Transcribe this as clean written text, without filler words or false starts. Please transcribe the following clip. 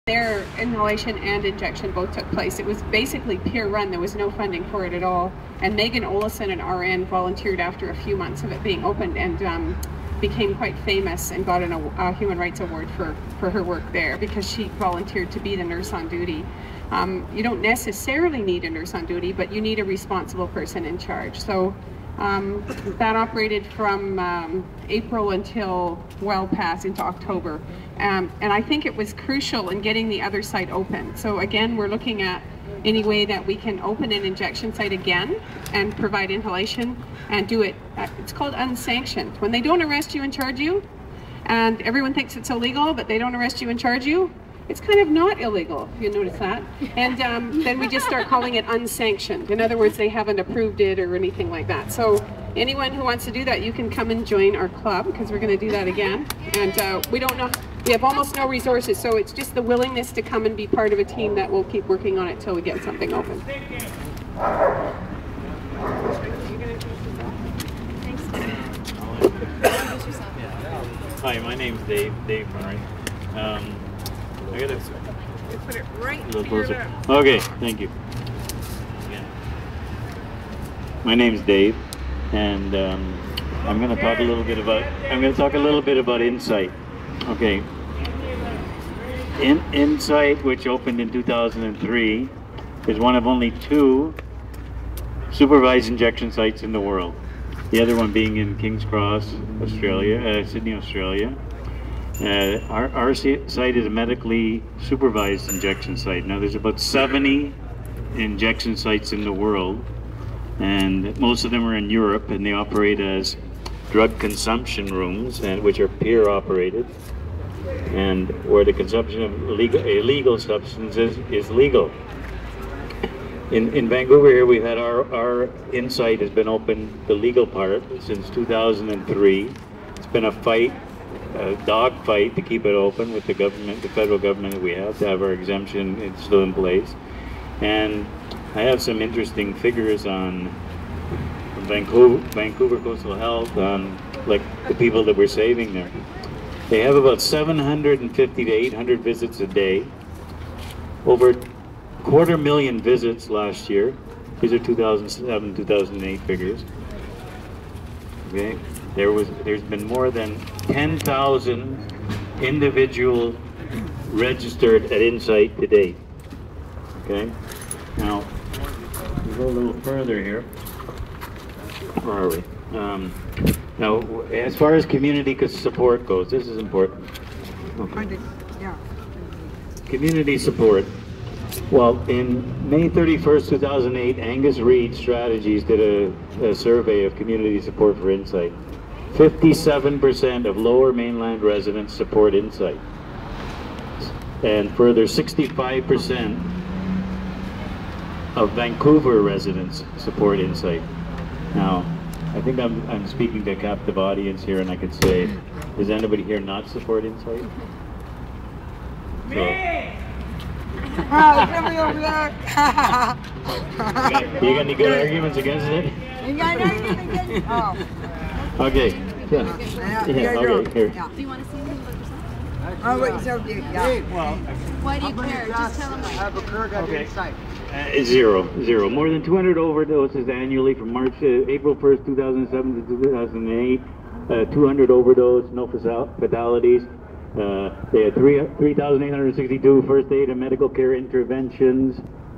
Their inhalation and injection both took place. It was basically peer run. There was no funding for it at all. And Megan Olison, an RN, volunteered after a few months of it being opened and became quite famous and got a Human Rights Award for her work there because she volunteered to be the nurse on duty. You don't necessarily need a nurse on duty, but you need a responsible person in charge. So that operated from April until well past into October. And I think it was crucial in getting the other site open. So again, we're looking at any way that we can open an injection site again and provide inhalation and do it, it's called unsanctioned. When they don't arrest you and charge you, and everyone thinks it's illegal, but they don't arrest you and charge you, it's kind of not illegal, if you notice that. And then we just start calling it unsanctioned. In other words, they haven't approved it or anything like that. So anyone who wants to do that, you can come and join our club, because we're going to do that again. And we don't know, we have almost no resources, so it's just the willingness to come and be part of a team that will keep working on it till we get something open. Hi, my name's Dave Murray. I gotta Put it right a little closer. Okay, thank you. My name's Dave, and I'm going to talk a little bit about Insight. Okay, Insight, which opened in 2003, is one of only 2 supervised injection sites in the world. The other one being in King's Cross, Australia, Sydney, Australia. Our site is a medically supervised injection site. Now there's about 70 injection sites in the world, and most of them are in Europe, and they operate as drug consumption rooms, which are peer operated, and where the consumption of illegal substances is legal. In Vancouver here, we've had our Insight has been open, the legal part, since 2003. It's been a dog fight to keep it open with the government, the federal government that we have, to have our exemption. It's still in place. And I have some interesting figures on Vancouver Coastal Health, on like the people that we're saving there. They have about 750 to 800 visits a day. Over 250,000 visits last year. These are 2007, 2008 figures. Okay. There's been more than 10,000 individuals registered at Insight to date. Okay. Now we go a little further here. Where are we? Now, as far as community support goes, this is important. Okay. Community support. Well, in May 31st, 2008, Angus Reid Strategies did a survey of community support for Insight. 57% of Lower Mainland residents support Insight, and further 65% of Vancouver residents support Insight. Now, I think I'm speaking to a captive audience here, and I could say, does anybody here not support Insight? Me! You got any good arguments against it? You got anything against it? Oh. Okay. Yeah. Okay. Here. Do you want to say anything about yourself? Oh, what yourself do? Yeah. Well, Why do you care? Just tell them why. Have occurred at Insight. Zero. More than 200 overdoses annually from April 1st, 2007 to 2008. 200 overdose, no fatalities. They had 3,862 first aid and medical care interventions.